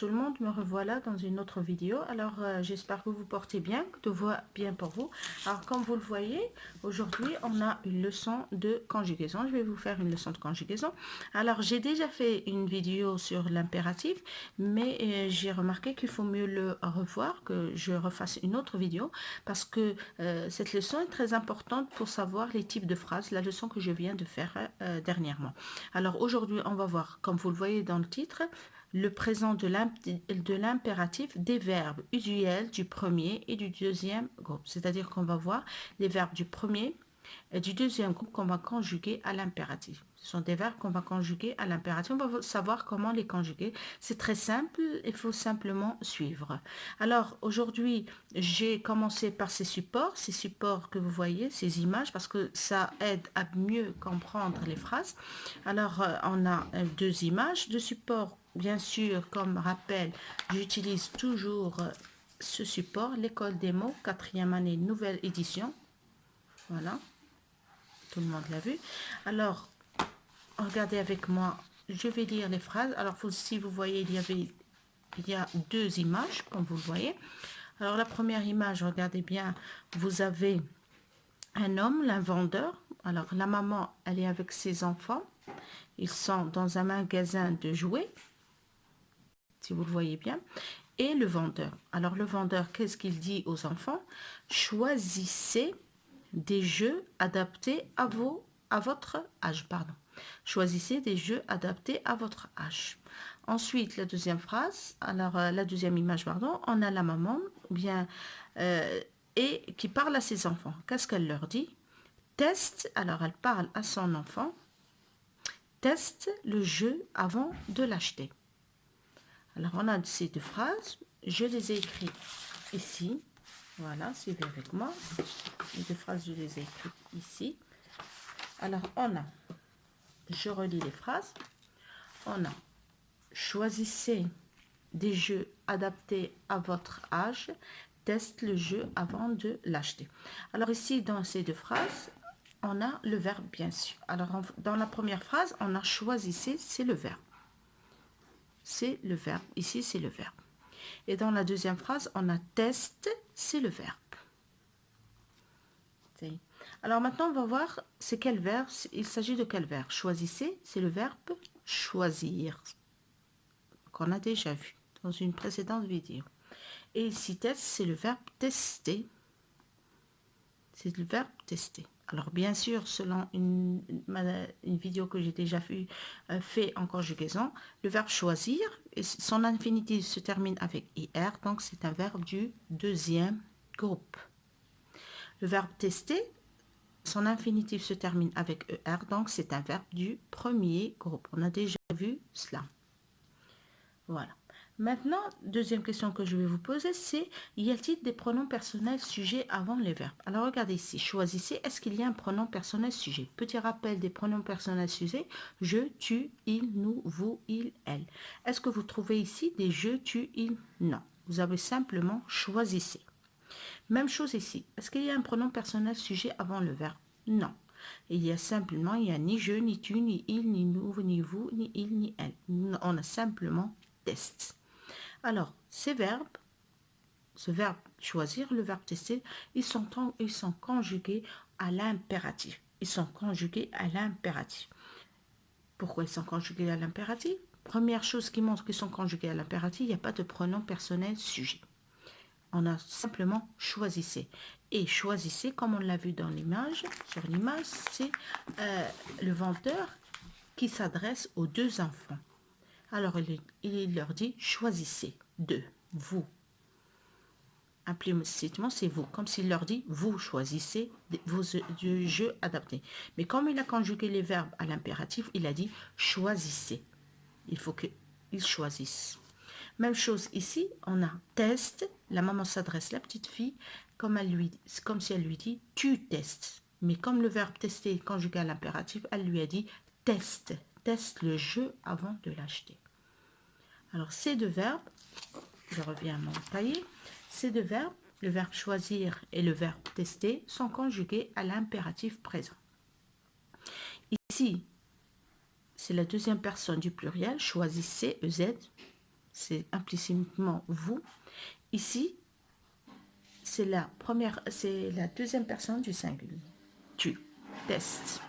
tout le monde, me revoilà dans une autre vidéo. Alors j'espère que vous portez bien, que tout va bien pour vous. Alors comme vous le voyez, aujourd'hui on a une leçon de conjugaison. Je vais vous faire une leçon de conjugaison. Alors j'ai déjà fait une vidéo sur l'impératif, mais j'ai remarqué qu'il faut mieux le revoir, que je refasse une autre vidéo, parce que cette leçon est très importante pour savoir les types de phrases, la leçon que je viens de faire dernièrement. Alors aujourd'hui on va voir, comme vous le voyez dans le titre, le présent de l'impératif des verbes usuels du premier et du deuxième groupe. C'est-à-dire qu'on va voir les verbes du premier et du deuxième groupe qu'on va conjuguer à l'impératif. Ce sont des verbes qu'on va conjuguer à l'impératif. On va savoir comment les conjuguer. C'est très simple, il faut simplement suivre. Alors aujourd'hui, j'ai commencé par ces supports que vous voyez, ces images, parce que ça aide à mieux comprendre les phrases. Alors on a deux images de support. Bien sûr, comme rappel, j'utilise toujours ce support, l'école des mots, 4e année, nouvelle édition. Voilà, tout le monde l'a vu. Alors, regardez avec moi, je vais lire les phrases. Alors, si vous voyez, il y a deux images, comme vous le voyez. Alors, la première image, regardez bien, vous avez un homme, l'invendeur. Alors, la maman, elle est avec ses enfants. Ils sont dans un magasin de jouets, si vous le voyez bien, et le vendeur. Alors le vendeur, qu'est-ce qu'il dit aux enfants? Choisissez des jeux adaptés à votre âge. Choisissez des jeux adaptés à votre âge. Ensuite, la deuxième phrase, alors la deuxième image, on a la maman, et qui parle à ses enfants. Qu'est-ce qu'elle leur dit? Teste, alors elle parle à son enfant, teste le jeu avant de l'acheter. Alors, on a ces deux phrases. Je les ai écrites ici. Voilà, suivez avec moi. Les deux phrases, je les ai écrites ici. Alors, on a, je relis les phrases. On a, choisissez des jeux adaptés à votre âge. Teste le jeu avant de l'acheter. Alors, ici, dans ces deux phrases, on a le verbe bien sûr. Alors, dans la première phrase, on a choisissez, c'est le verbe. C'est le verbe. Ici, c'est le verbe. Et dans la deuxième phrase, on a test, c'est le verbe. Alors maintenant, on va voir c'est quel verbe. Il s'agit de quel verbe? Choisissez, c'est le verbe choisir, qu'on a déjà vu dans une précédente vidéo. Et ici, test, c'est le verbe tester. C'est le verbe tester. Alors bien sûr, selon une vidéo que j'ai déjà fait en conjugaison, le verbe choisir, son infinitif se termine avec IR, donc c'est un verbe du deuxième groupe. Le verbe tester, son infinitif se termine avec ER, donc c'est un verbe du premier groupe. On a déjà vu cela. Voilà. Maintenant, deuxième question que je vais vous poser, c'est y a-t-il des pronoms personnels sujets avant les verbes? Alors regardez ici, choisissez, est-ce qu'il y a un pronom personnel sujet? Petit rappel des pronoms personnels sujets, je, tu, il, nous, vous, il, elle. Est-ce que vous trouvez ici des je, tu, il? Non. Vous avez simplement choisissez. Même chose ici, est-ce qu'il y a un pronom personnel sujet avant le verbe? Non. Il y a simplement, il n'y a ni je, ni tu, ni il, ni nous, ni vous, ni il, ni elle. On a simplement test. Alors, ces verbes, ce verbe choisir, le verbe tester, ils sont conjugués à l'impératif. Ils sont conjugués à l'impératif. Pourquoi ils sont conjugués à l'impératif? Première chose qui montre qu'ils sont conjugués à l'impératif, il n'y a pas de pronom personnel sujet. On a simplement choisissez. Et choisissez, comme on l'a vu dans l'image, sur l'image, c'est le vendeur qui s'adresse aux deux enfants. Alors, il leur dit, choisissez de vous. Implicitement, c'est vous. Comme s'il leur dit, vous choisissez vos jeux adaptés. Mais comme il a conjugué les verbes à l'impératif, il a dit, choisissez. Il faut qu'ils choisissent. Même chose ici, on a test. La maman s'adresse à la petite fille comme si elle lui dit, tu testes. Mais comme le verbe tester est conjugué à l'impératif, elle lui a dit, teste. Teste le jeu avant de l'acheter. Alors, ces deux verbes, je reviens à mon cahier, ces deux verbes, le verbe choisir et le verbe tester, sont conjugués à l'impératif présent. Ici, c'est la deuxième personne du pluriel, choisissez, EZ, c'est implicitement vous. Ici, c'est la deuxième personne du singulier. Tu, test.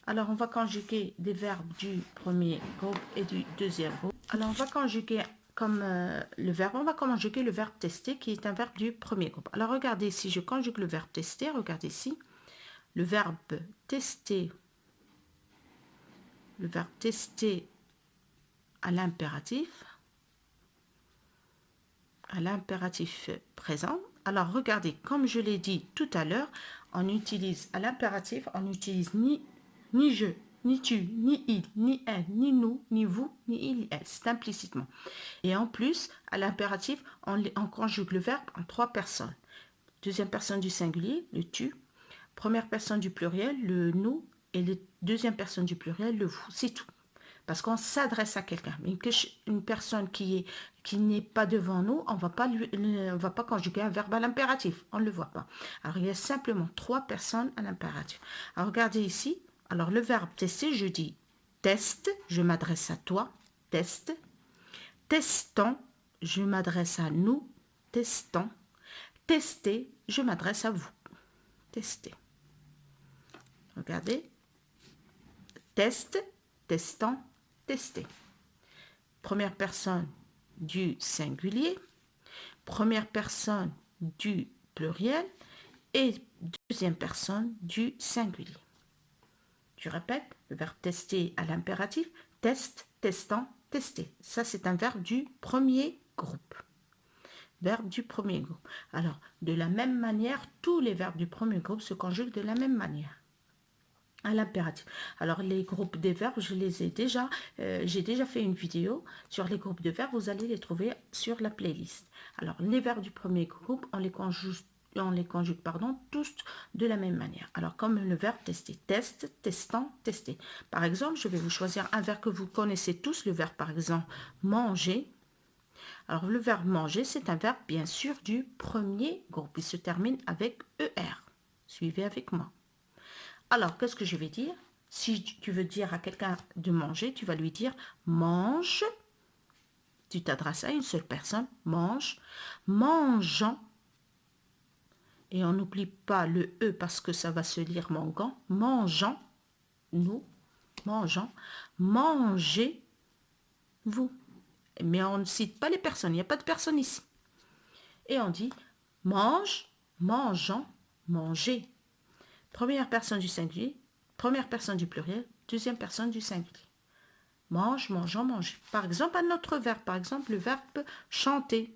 Alors, on va conjuguer des verbes du premier groupe et du deuxième groupe. Alors, on va conjuguer comme le verbe, on va conjuguer le verbe tester qui est un verbe du premier groupe. Alors, regardez ici, je conjugue le verbe tester, regardez ici. Le verbe tester à l'impératif présent. Alors, regardez, comme je l'ai dit tout à l'heure, on utilise à l'impératif, on n'utilise ni je, ni tu, ni il, ni elle, ni nous, ni vous, ni il, elle. C'est implicitement. Et en plus, à l'impératif, on conjugue le verbe en 3 personnes. Deuxième personne du singulier, le tu. Première personne du pluriel, le nous. Et la deuxième personne du pluriel, le vous. C'est tout. Parce qu'on s'adresse à quelqu'un. Mais une personne qui n'est pas devant nous, on ne va pas conjuguer un verbe à l'impératif. On ne le voit pas. Alors, il y a simplement 3 personnes à l'impératif. Alors, regardez ici. Alors, le verbe tester, je dis teste, je m'adresse à toi, teste. Testant, je m'adresse à nous, testant. Tester, je m'adresse à vous, tester. Regardez. Test, testant, tester. Première personne du singulier, première personne du pluriel et deuxième personne du singulier. Je répète, le verbe tester à l'impératif, test, testant, tester. Ça, c'est un verbe du premier groupe. Verbe du premier groupe. Alors, de la même manière, tous les verbes du premier groupe se conjuguent de la même manière. À l'impératif. Alors, les groupes des verbes, j'ai déjà fait une vidéo sur les groupes de verbes. Vous allez les trouver sur la playlist. Alors, les verbes du premier groupe, on les conjugue tous de la même manière. Alors, comme le verbe tester, test, testant, tester. Par exemple, je vais vous choisir un verbe que vous connaissez tous, le verbe, par exemple, manger. Alors, le verbe manger, c'est un verbe, bien sûr, du premier groupe. Il se termine avec ER. Suivez avec moi. Alors, qu'est-ce que je vais dire? Si tu veux dire à quelqu'un de manger, tu vas lui dire mange. Tu t'adresses à une seule personne, mange, mangeant. Et on n'oublie pas le E parce que ça va se lire mangeant. Mangeant, nous, mangeant, mangez, vous. Mais on ne cite pas les personnes, il n'y a pas de personne ici. Et on dit mange, mangeant, manger. Première personne du singulier, première personne du pluriel, deuxième personne du singulier. Mange, mangeant, manger. Par exemple, un autre verbe, par exemple, le verbe chanter.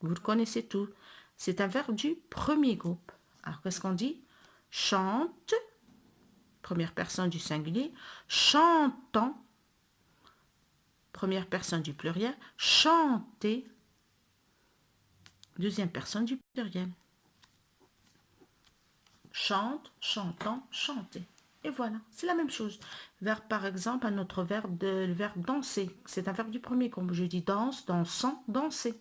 Vous le connaissez tout. C'est un verbe du premier groupe. Alors, qu'est-ce qu'on dit? Chante, première personne du singulier, chantant, première personne du pluriel, chanter, deuxième personne du pluriel. Chante, chantant, chanter. Et voilà, c'est la même chose. Verbe, par exemple, un autre verbe, le verbe danser. C'est un verbe du premier groupe. Je dis danse, dansant, danser.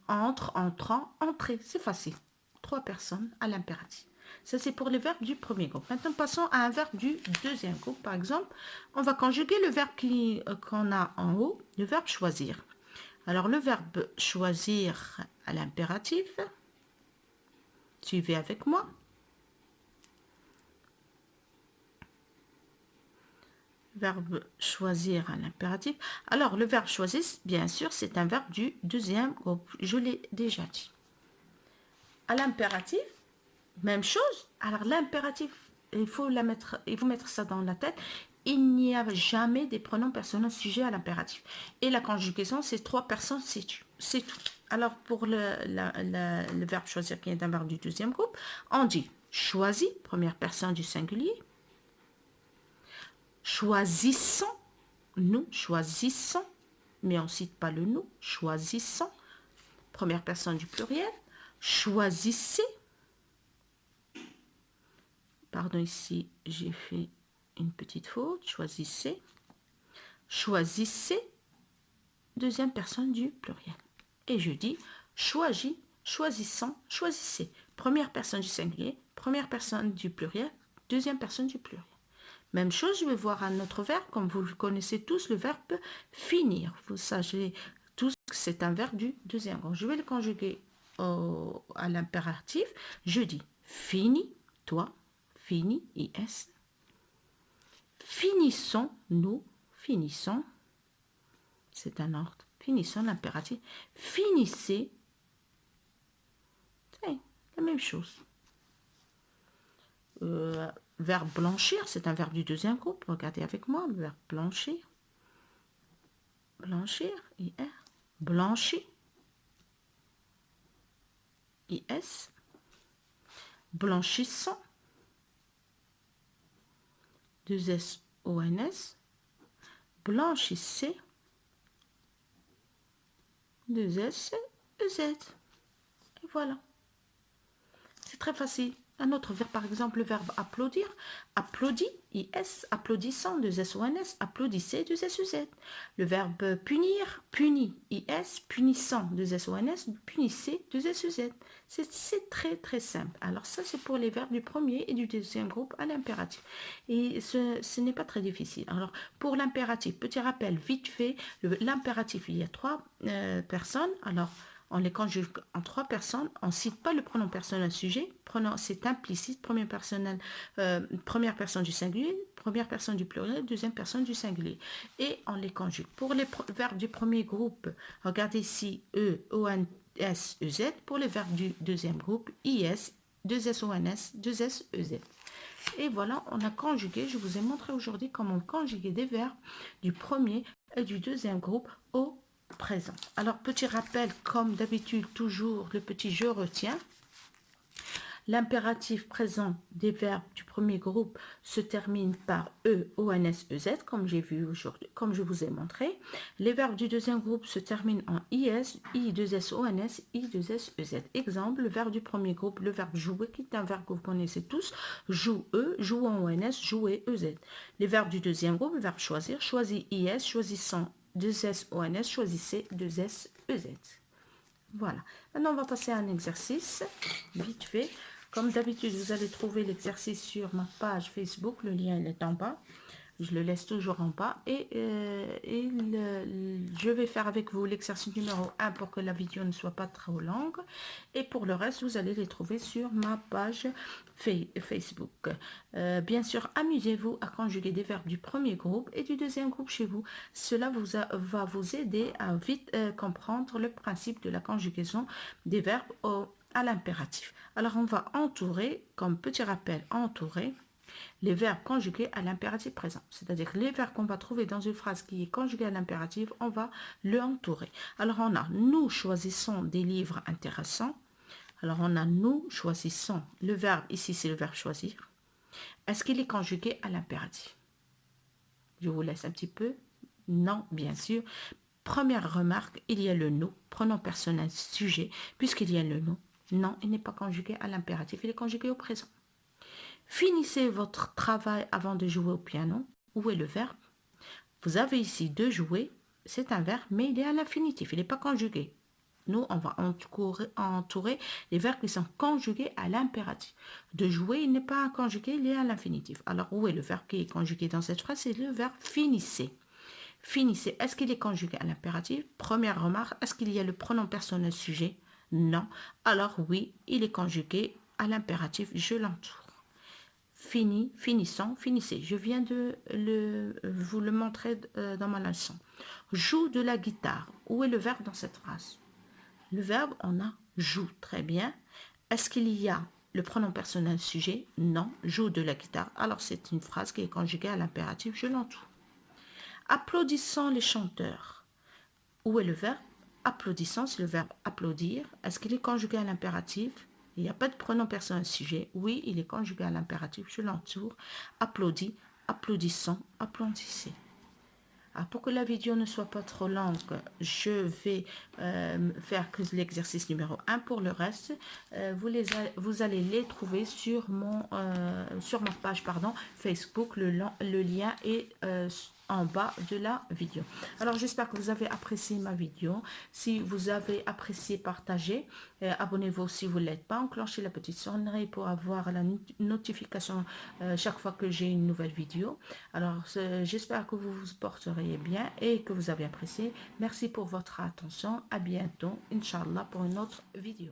Entre, entrant, entrer. C'est facile. 3 personnes à l'impératif. Ça, c'est pour les verbes du premier groupe. Maintenant, passons à un verbe du deuxième groupe. Par exemple, on va conjuguer le verbe qu'on a en haut, le verbe choisir. Alors, le verbe choisir à l'impératif. Suivez avec moi. Verbe choisir à l'impératif. Alors, le verbe choisir, bien sûr, c'est un verbe du deuxième groupe. Je l'ai déjà dit. À l'impératif, même chose. Alors, l'impératif, il faut mettre ça dans la tête. Il n'y a jamais des pronoms personnels sujets à l'impératif. Et la conjugaison, c'est 3 personnes, c'est tout. Alors, pour le verbe choisir, qui est un verbe du deuxième groupe, on dit choisi, première personne du singulier. Choisissons, nous choisissons, mais on ne cite pas le nous, choisissons, première personne du pluriel, choisissez, pardon, ici j'ai fait une petite faute, choisissez, choisissez, deuxième personne du pluriel. Et je dis choisis, choisissons, choisissez, première personne du singulier, première personne du pluriel, deuxième personne du pluriel. Même chose, je vais voir un autre verbe, comme vous le connaissez tous, le verbe finir. Vous savez tous que c'est un verbe du deuxième groupe. Je vais le conjuguer à l'impératif. Je dis finis, toi, finis, is. Finissons, nous, finissons. C'est un ordre. Finissons l'impératif. Finissez. C'est la même chose. Verbe blanchir, c'est un verbe du deuxième groupe. Regardez avec moi le verbe blanchir. Blanchir, IR. Blanchi, IS. Blanchissant, 2SONS. Blanchissez, 2SEZ. Et voilà. C'est très facile. Un autre verbe, par exemple, le verbe applaudir. Applaudit, IS, applaudissant, 2SONS, applaudissez, 2SEZ. Le verbe punir, puni, IS, punissant, 2SONS, punissez, 2SEZ. C'est très très simple. Alors ça, c'est pour les verbes du premier et du deuxième groupe à l'impératif. Et ce n'est pas très difficile. Alors, pour l'impératif, petit rappel, vite fait, l'impératif, il y a 3 personnes. Alors, on les conjugue en 3 personnes. On ne cite pas le pronom personnel sujet. C'est implicite. Première personne du singulier, première personne du pluriel, deuxième personne du singulier. Et on les conjugue. Pour les verbes du premier groupe, regardez ici E, O, N, S, E, Z. Pour les verbes du deuxième groupe, IS, 2SONS, 2SEZ. Et voilà, on a conjugué. Je vous ai montré aujourd'hui comment conjuguer des verbes du premier et du deuxième groupe au présent. Alors, petit rappel, comme d'habitude, toujours le petit je retiens. L'impératif présent des verbes du premier groupe se termine par E, O, N, S, E, Z, comme j'ai vu aujourd'hui, comme je vous ai montré. Les verbes du deuxième groupe se terminent en IS, I, 2S, O, N, S, I, 2S, E, Z. Exemple, le verbe du premier groupe, le verbe jouer, qui est un verbe que vous connaissez tous, joue E, joue en O, N, S, jouer, E, Z. Les verbes du deuxième groupe, le verbe choisir, choisit IS, choisissant 2S, O, N, S, choisissez 2S, E, Z. Voilà. Maintenant, on va passer à un exercice, vite fait. Comme d'habitude, vous allez trouver l'exercice sur ma page Facebook. Le lien il est en bas. Je le laisse toujours en bas. Et je vais faire avec vous l'exercice numéro 1 pour que la vidéo ne soit pas trop longue. Et pour le reste, vous allez les trouver sur ma page Facebook. Bien sûr, amusez-vous à conjuguer des verbes du premier groupe et du deuxième groupe chez vous. Cela va vous aider à vite comprendre le principe de la conjugaison des verbes à l'impératif. Alors, on va entourer, comme petit rappel, entourer les verbes conjugués à l'impératif présent. C'est-à-dire les verbes qu'on va trouver dans une phrase qui est conjuguée à l'impératif, on va le entourer. Alors, on a « nous choisissons des livres intéressants ». Alors, on a « nous choisissons ». Le verbe, ici, c'est le verbe « choisir ». Est-ce qu'il est conjugué à l'impératif? Je vous laisse un petit peu. Non, bien sûr. Première remarque, il y a le « nous », pronom personnel sujet, puisqu'il y a le « nous ». Non, il n'est pas conjugué à l'impératif, il est conjugué au présent. Finissez votre travail avant de jouer au piano. Où est le verbe? Vous avez ici de jouer, c'est un verbe, mais il est à l'infinitif, il n'est pas conjugué. Nous, on va entourer les verbes qui sont conjugués à l'impératif. De jouer, il n'est pas conjugué, il est à l'infinitif. Alors, où est le verbe qui est conjugué dans cette phrase? C'est le verbe finissez. Finissez, est-ce qu'il est conjugué à l'impératif? Première remarque, est-ce qu'il y a le pronom personnel sujet? Non. Alors oui, il est conjugué à l'impératif, je l'entoure. Fini, finissons, finissez. Je viens de vous le montrer dans ma leçon. Joue de la guitare. Où est le verbe dans cette phrase? Le verbe, on a joue. Très bien. Est-ce qu'il y a le pronom personnel sujet? Non. Joue de la guitare. Alors c'est une phrase qui est conjuguée à l'impératif, je l'entoure. Applaudissons les chanteurs. Où est le verbe? Applaudissant, c'est le verbe applaudir. Est-ce qu'il est conjugué à l'impératif? Il n'y a pas de pronom personnel sujet. Oui, il est conjugué à l'impératif. Je l'entoure. Applaudis, applaudissons, applaudissez. Alors, pour que la vidéo ne soit pas trop longue, je vais faire que l'exercice numéro 1. Pour le reste, vous allez les trouver sur ma page Facebook. Le lien est en bas de la vidéo. Alors j'espère que vous avez apprécié ma vidéo. Si vous avez apprécié, partagez, abonnez-vous si vous ne l'êtes pas, enclenchez la petite sonnerie pour avoir la notification chaque fois que j'ai une nouvelle vidéo. Alors j'espère que vous vous porterez bien et que vous avez apprécié. Merci pour votre attention. À bientôt, Inch'Allah, pour une autre vidéo.